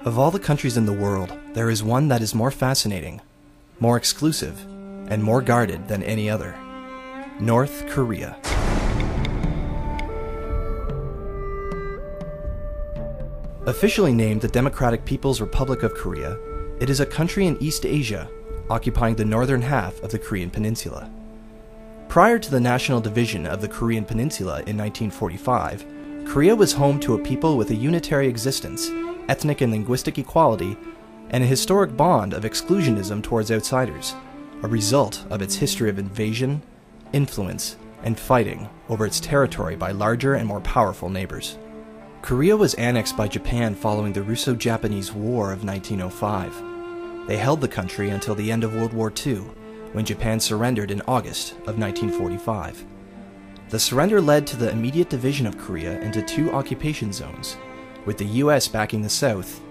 Of all the countries in the world, there is one that is more fascinating, more exclusive, and more guarded than any other. North Korea. Officially named the Democratic People's Republic of Korea, it is a country in East Asia, occupying the northern half of the Korean peninsula. Prior to the national division of the Korean peninsula in 1945, Korea was home to a people with a unitary existence, ethnic and linguistic equality, and a historic bond of exclusionism towards outsiders, a result of its history of invasion, influence, and fighting over its territory by larger and more powerful neighbors. Korea was annexed by Japan following the Russo-Japanese War of 1905. They held the country until the end of World War II, when Japan surrendered in August of 1945. The surrender led to the immediate division of Korea into two occupation zones, with the US backing the South,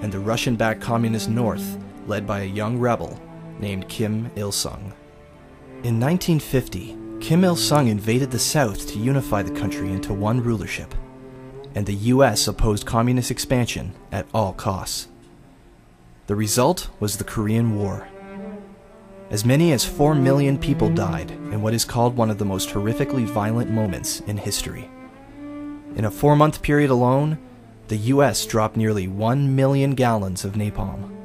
and the Russian-backed Communist North, led by a young rebel named Kim Il-sung. In 1950, Kim Il-sung invaded the South to unify the country into one rulership, and the US opposed communist expansion at all costs. The result was the Korean War. As many as 4 million people died in what is called one of the most horrifically violent moments in history. In a 4-month period alone, the US dropped nearly 1 million gallons of napalm.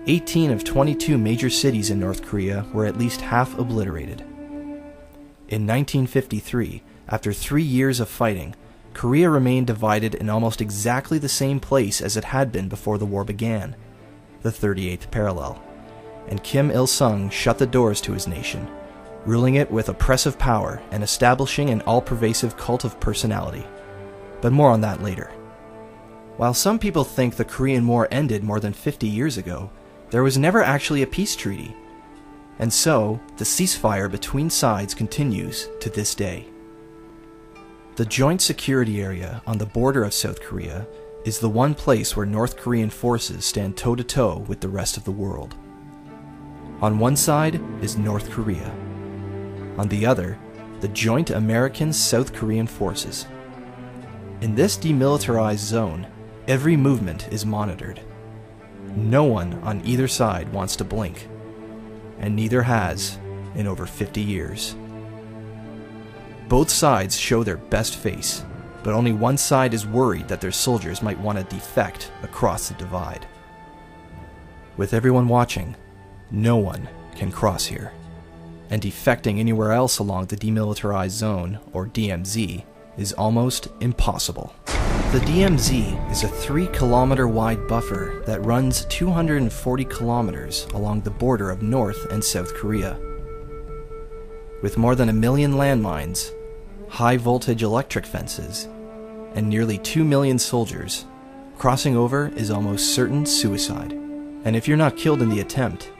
18 of 22 major cities in North Korea were at least half obliterated. In 1953, after 3 years of fighting, Korea remained divided in almost exactly the same place as it had been before the war began, the 38th parallel, and Kim Il-sung shut the doors to his nation, ruling it with oppressive power and establishing an all-pervasive cult of personality. But more on that later. While some people think the Korean War ended more than 50 years ago, there was never actually a peace treaty. And so, the ceasefire between sides continues to this day. The Joint Security Area on the border of South Korea is the one place where North Korean forces stand toe-to-toe with the rest of the world. On one side is North Korea. On the other, the joint American-South Korean forces. In this demilitarized zone, every movement is monitored. No one on either side wants to blink, and neither has in over 50 years. Both sides show their best face, but only one side is worried that their soldiers might want to defect across the divide. With everyone watching, no one can cross here, and defecting anywhere else along the Demilitarized Zone, or DMZ, is almost impossible. The DMZ is a 3-kilometer wide buffer that runs 240 kilometers along the border of North and South Korea. With more than 1 million landmines, high-voltage electric fences, and nearly 2 million soldiers, crossing over is almost certain suicide. And if you're not killed in the attempt,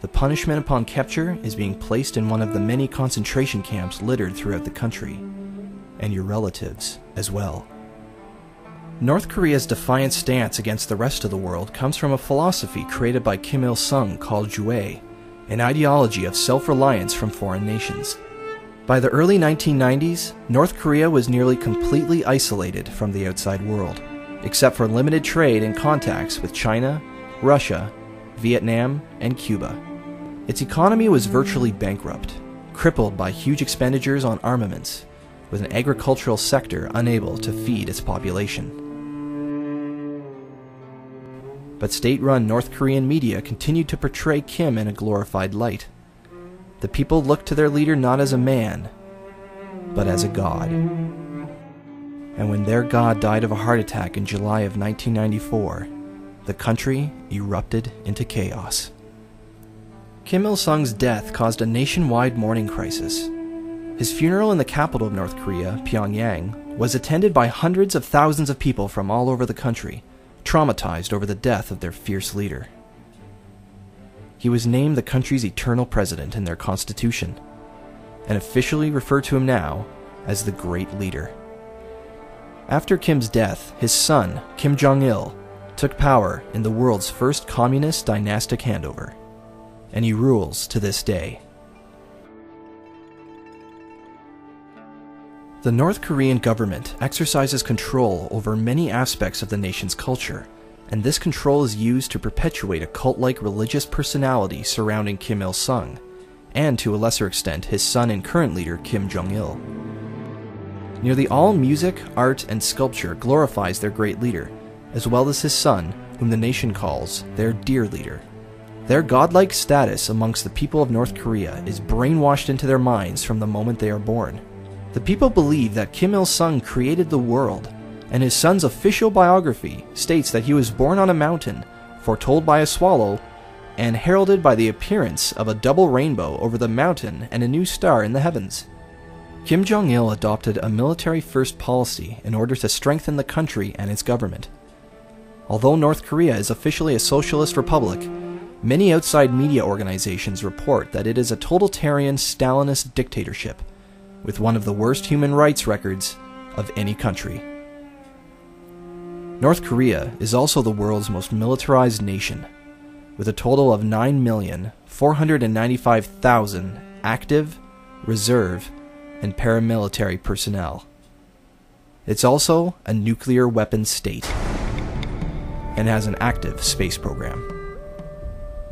the punishment upon capture is being placed in one of the many concentration camps littered throughout the country, and your relatives as well. North Korea's defiant stance against the rest of the world comes from a philosophy created by Kim Il-sung called Jue, an ideology of self-reliance from foreign nations. By the early 1990s, North Korea was nearly completely isolated from the outside world, except for limited trade and contacts with China, Russia, Vietnam, and Cuba. Its economy was virtually bankrupt, crippled by huge expenditures on armaments, with an agricultural sector unable to feed its population. But state-run North Korean media continued to portray Kim in a glorified light. The people looked to their leader not as a man, but as a god. And when their god died of a heart attack in July of 1994, the country erupted into chaos. Kim Il-sung's death caused a nationwide mourning crisis. His funeral in the capital of North Korea, Pyongyang, was attended by hundreds of thousands of people from all over the country, traumatized over the death of their fierce leader. He was named the country's eternal president in their constitution, and officially refer to him now as the Great Leader. After Kim's death, his son, Kim Jong-il, took power in the world's first communist dynastic handover, and he rules to this day. The North Korean government exercises control over many aspects of the nation's culture, and this control is used to perpetuate a cult-like religious personality surrounding Kim Il-sung, and to a lesser extent his son and current leader Kim Jong-il. Nearly all music, art, and sculpture glorifies their great leader, as well as his son, whom the nation calls their dear leader. Their godlike status amongst the people of North Korea is brainwashed into their minds from the moment they are born. The people believe that Kim Il-sung created the world, and his son's official biography states that he was born on a mountain, foretold by a swallow, and heralded by the appearance of a double rainbow over the mountain and a new star in the heavens. Kim Jong-il adopted a military-first policy in order to strengthen the country and its government. Although North Korea is officially a socialist republic, many outside media organizations report that it is a totalitarian Stalinist dictatorship, with one of the worst human rights records of any country. North Korea is also the world's most militarized nation, with a total of 9,495,000 active, reserve, and paramilitary personnel. It's also a nuclear weapons state, and has an active space program.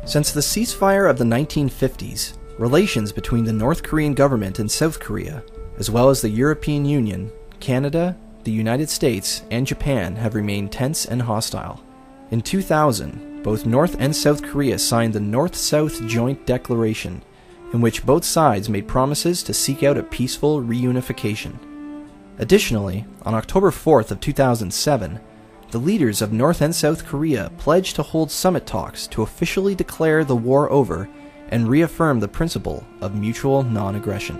Since the ceasefire of the 1950s, relations between the North Korean government and South Korea, as well as the European Union, Canada, the United States, and Japan have remained tense and hostile. In 2000, both North and South Korea signed the North-South Joint Declaration, in which both sides made promises to seek out a peaceful reunification. Additionally, on October 4th of 2007, the leaders of North and South Korea pledged to hold summit talks to officially declare the war over and reaffirm the principle of mutual non-aggression.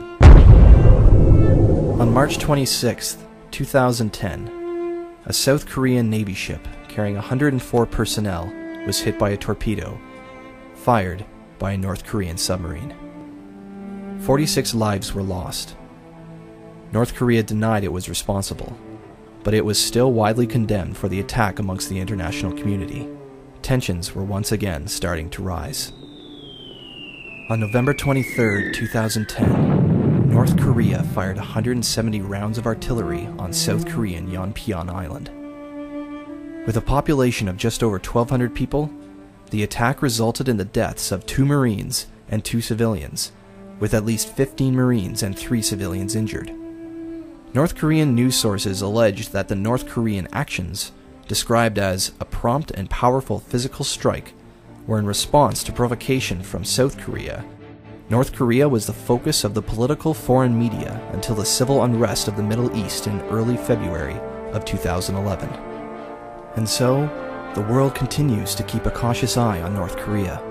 On March 26th, 2010, a South Korean Navy ship carrying 104 personnel was hit by a torpedo, fired by a North Korean submarine. 46 lives were lost. North Korea denied it was responsible, but it was still widely condemned for the attack amongst the international community. Tensions were once again starting to rise. On November 23, 2010, North Korea fired 170 rounds of artillery on South Korean Yeonpyeon Island. With a population of just over 1,200 people, the attack resulted in the deaths of 2 Marines and 2 civilians, with at least 15 Marines and 3 civilians injured. North Korean news sources alleged that the North Korean actions, described as a prompt and powerful physical strike, were in response to provocation from South Korea. North Korea was the focus of the political foreign media until the civil unrest of the Middle East in early February of 2011. And so, the world continues to keep a cautious eye on North Korea.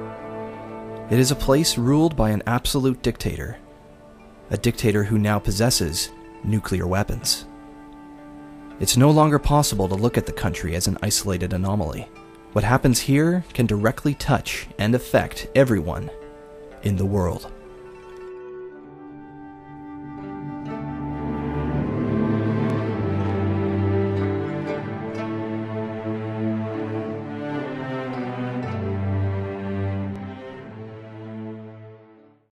It is a place ruled by an absolute dictator, a dictator who now possesses nuclear weapons. It's no longer possible to look at the country as an isolated anomaly. What happens here can directly touch and affect everyone in the world.